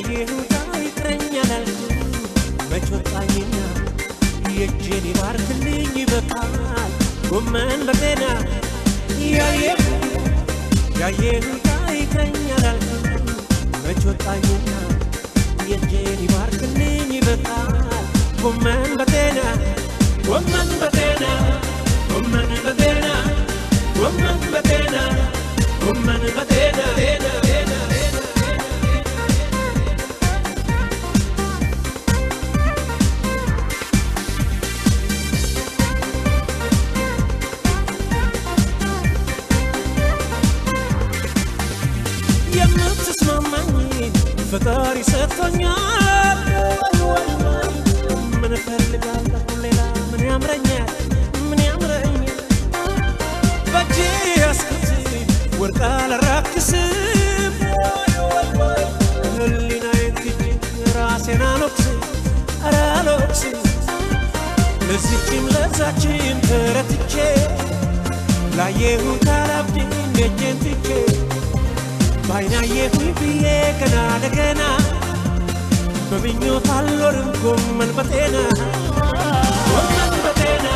ያየሁት አይቀረኛል መች ወጣኝና የእጄን ይባርክልኝ ይበቃል ጎመን በጤና ያየሁት አይቀረኛል መች ወጣኝና የእጄን ይባርክልኝ ይበቃል ጎመን በጤና ጎመን በጤና ጎመን በጤና ጎመን በጤና ጎመን በጤና የምትስማማኝ ፈጣሪ ሰጥቶኛል ምን እፈልጋለሁ ሌላ ምን ያምረኛል ምን ያምረኛል በእጄ ያስኩት ወርቅ አላራክስም ህሊናዬን ትቼ ራሴን አልወቅስም ለዚችም ለዛችም ተረትቼ ላየሁት አላብድም እጄን ትቼ ባይናየሁኝ ብዬ ገና ለገና በምኞት አልኖርም ጎመን በጤና ጎመን በጤና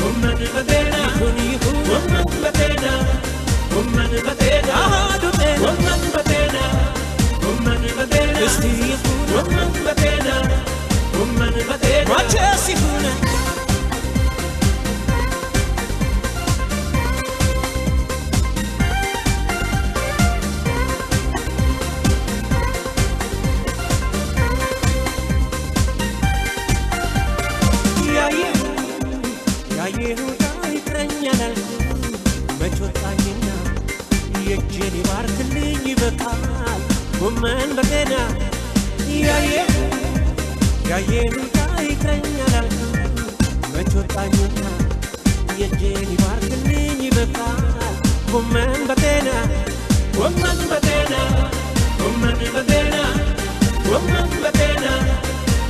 ጎመን በጤና ይሁን ጎመን በጤና ጎመን በጤና አሃዱ ጤና ጎመን በጤና ጎመን በጤና እስቲ ይሁን ጎመን በጤና ጎመን በጤና ማቸስ ይሁን ያየሁት አይቀረኛል መች ወጣኝና የእጄን ይባርክልኝ ይበቃል ጎመን በጤና ያየሁት አይቀረኛል መች ወጣኝና የእጄን ይባርክልኝ ይበቃል ጎመን በጤና ጎመን በጤና ጎመን በጤና ጎመን በጤና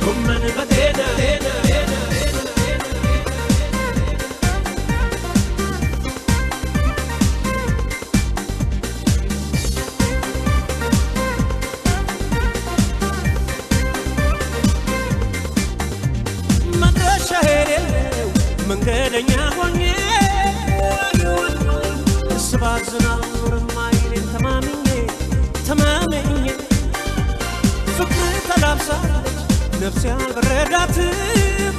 ጎመን በጤና መንገደኛ ሆኜ ስባዝን አልኖርም አይኔን ተማምኜ ፍቅር ተላብሳለች ነፍሴ አልበረዳትም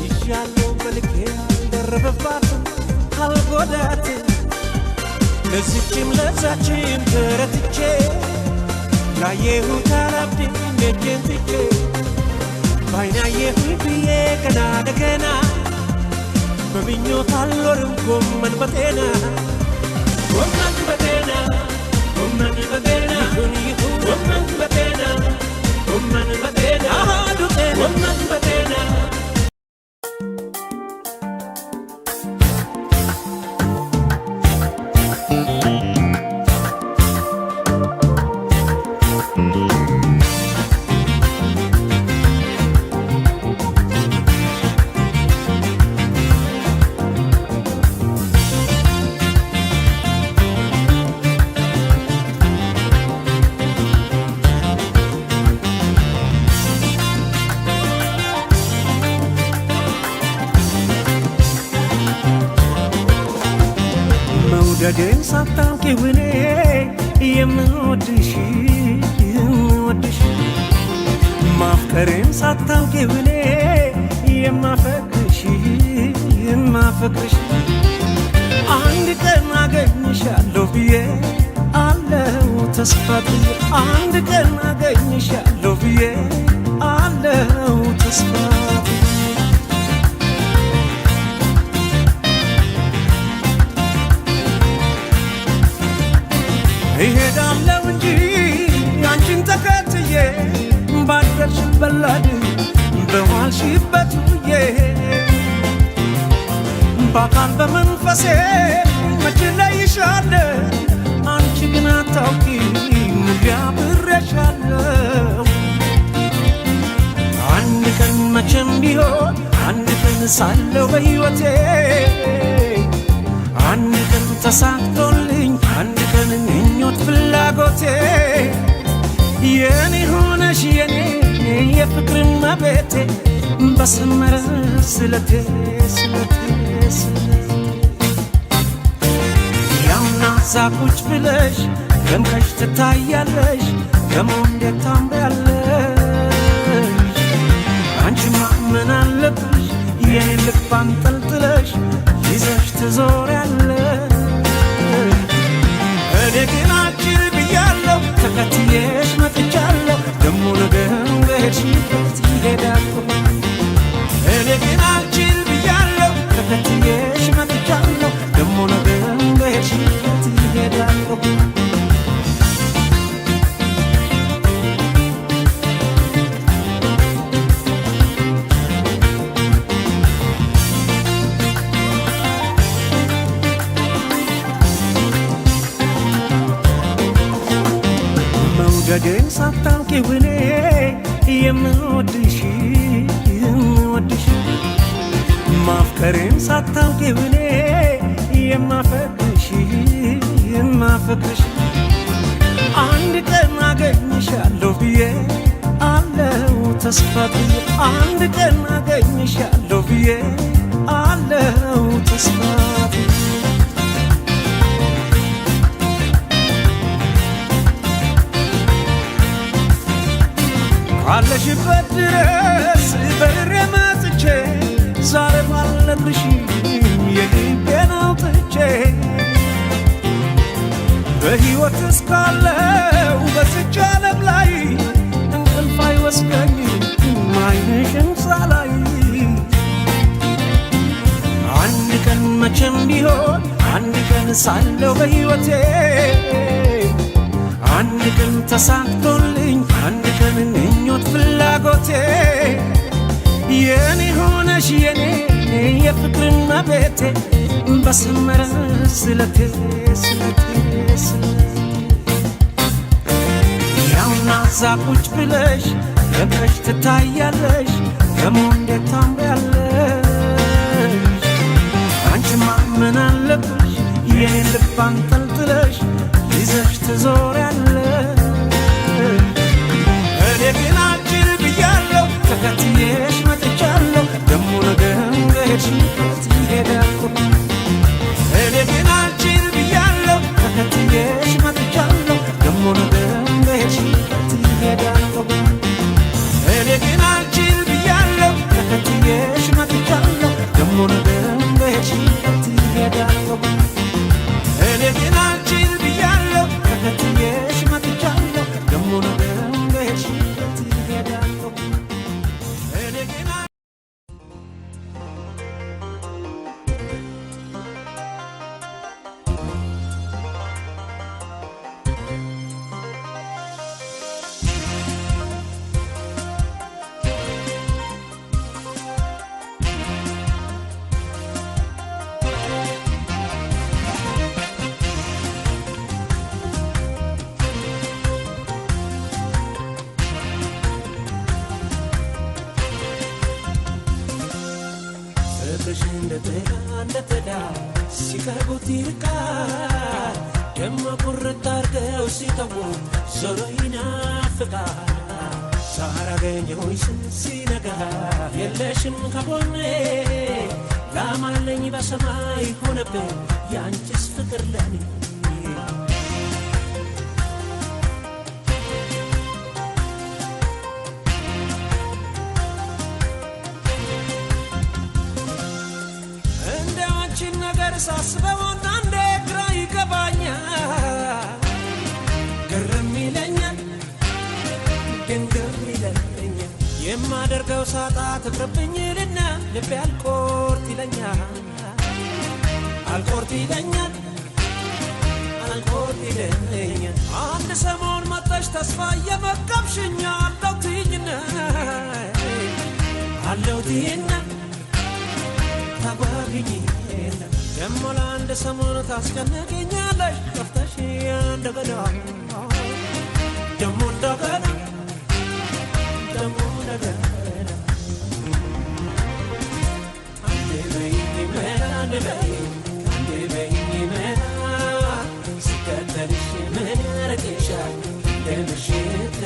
ይሻለው መልኬ አልደረበባትም አልጎዳትም ለዚችም ለዛችም ተረትቼ ላየሁት አላብድም እጄን ትቼ ባይናየሁኝ ብዬ ገና ለገና በምኞት አልኖርም ጎመን በጤና ጎመን በጤና ጎመን በጤና ይሁን ጎመን በጤና ጎመን በጤና አሃዱ ጤና ጎመን በጤና መውደድን ሳታውቂው እኔ የምወድሽ ማፍቀርን ሳታውቂው እኔ የማፈቅርሽ አንድ ቀን አገኝሻለሁ ብዬ አለው ተስፋ ብዬ አንድ ቀን አገኝሻለሁ ብዬ አለው ተስፋ እሄዳለሁ እንጂ አንቺን ተከትዬ ባደርሽበት ላድር በዋልሽበት ውዬ በአካል በመንፈሴ መች እለይሻለሁ አንቺ ግን አታውቂም አብሬሻለሁ አንድ ቀን መቼም ቢሆን አንድ ቀን ሳለሁ በሕይወቴ አንድ ቀን ተሳክቶልኝ አንድ ቀን ምኞት ፍላጎቴ የኔ ሆነሽ የኔ የፍቅር መቤቴ በሰመረ ስለቴ ስለቴ ስለቴ ያውና ዛቁጭ ብለሽ ደምቀሽ ትታያለሽ ደሞ እንዴት ታምሪያለሽ አንቺማ ምን አለብሽ የኔ ልብ አንጠልጥለሽ ይዘሽ ትዞሪያለሽ እኔ ግን አልችል ብያለሁ ተከትዬሽ መጥቻለሁ ደሞ ነገር በሄድሽበት ይሄዳለሁ እኔ ግን አልችል ብያለሁ ተከትዬሽ መጥቻለሁ ደሞ ነገር በሄድሽበት ይሄዳለሁ መውደዴን ሳታውቂው እኔ የምወድሽ የምወድሽ ማፍቀሬን ሳታውቂው እኔ የማፈቅርሽ የማፈቅርሽ አንድ ቀን አገኝሻለሁ ብዬ አለው ተስፋ ብዬ አንድ ቀን አገኝሻለሁ ብዬ አለው ተስፋ ብዬ አለሽበት ድረስ በሬ መጥቼ ዛሬ ማለብሽ የልቤን አውጥቼ በሕይወት እስካለው በዚች ዓለም ላይ እንቅልፍ አይወስደኝም ዓይንሽን ሳላይ አንድ ቀን መቼም ቢሆን አንድ ቀን ሳለው በሕይወቴ አንድ ቀን ተሳክቶልኝ አንድ ቀን ምኞት ፍላጎቴ የኔ ሆነሽ የኔ የፍቅር መቤቴ በሰመረ ስለቴ ስለቴ ስለቴ ያውና ዛቁጭ ብለሽ ደምቀሽ ትታያለሽ ደሞ እንዴት ታምሪያለሽ አንቺማ ምን አለብሽ የኔ ልብ አንጠልጥለሽ ይዘሽ ትዞሪያለሽ እኔ ግን አልችል ብያለሁ ተከትዬሽ መጥቻለሁ ደሞ ነገር በሄድሽበት ይሄዳለሁ እኔ ግን አልችል ብያለሁ ተከትዬሽ መጥቻለሁ ደሞ ነገር በሄድሽበት ይሄዳለሁ እኔ ግን አልችል ብያለሁ ተከትዬሽ መጥቻለሁ ደሞ ነገር በሄድሽበት ይሄዳለሁ እኔ ግን አልችል ብያለሁ ተከትዬሽ መጥቻለሁ ደሞ ነገር በሄድሽበት ይሄዳለሁ እኔ ግን ፍቅርሽ እንደተዳ ሲቀርቡት ይርቃል ደሞ ቁርጥ አርገው ሲተዉ ዞሮ ይናፍቃል ሳላገኘሁሽ ሲነጋ የለሽም ከጎኔ ላማለኝ በሰማይ ሆነብኝ ያንቺስ ፍቅር ለኔ ሳስበው አንዳንዴ ግራ ይገባኛል ግርም ይለኛል ድንግርም ይለኛል የማደርገው ሳጣ ትቅርብኝልና ልቤ አልቆርጥ ይለኛል አልቆርጥ ይለኛል አልቆርጥ ይለኛል አንድ ሰሞን መጥተሽ ተስፋ እየመገብሽኝ አለው ትይኝና አለው ትይኝና ታጓግኝ ደሞ ለአንድ ሰሞን ታስጨንቅኛለሽ ጠፍተሽ እንደገና ደሞ እንደገና ደሞ እንደገና አንዴ በይኝ መና አንዴ በይኝ መና ሲከተልሽ ምን ያረግሻል እንደምሽት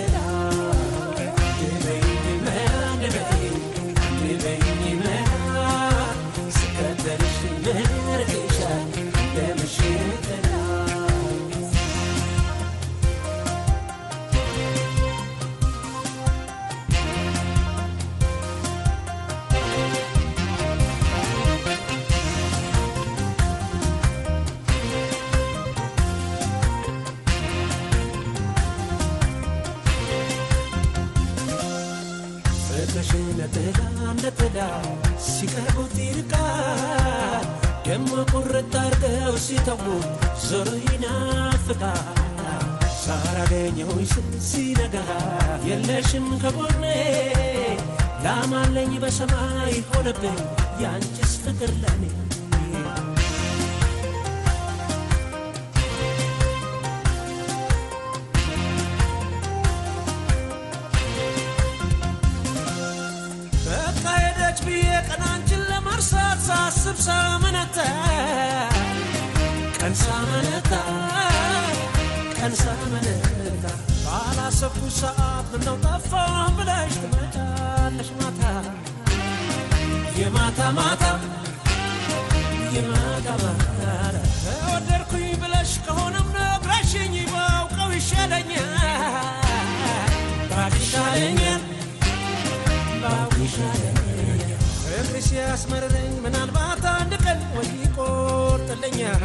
እንደተዳ ሲቀርቡት ይርቃል ደሞ ቁርጥ አርገው ሲተዉ ዞሮ ይናፍቃል ሳራገኘሁሽ ሲነጋ የለሽም ከጎኔ ላማለኝ በሰማይ ሆነብኝ ያንቺስ ፍቅር ለኔ በቃ ሄደች ብዬ ቀናንችን ለመርሳት ሳስብ ሳመነታ ቀን ሳመነታ ባላሰብኩት ሰዓት ምነው ጠፋህ ብለሽ ትመጫለሽ ማታ የማታ ማታ ተወደድኩኝ ብለሽ ከሆነም ነግረሽኝ ባውቀው ይሻለኛል ፍቅርሽ ያስመረረኝ ምናልባት አንድ ቀን ወይ ይቆርጥልኛል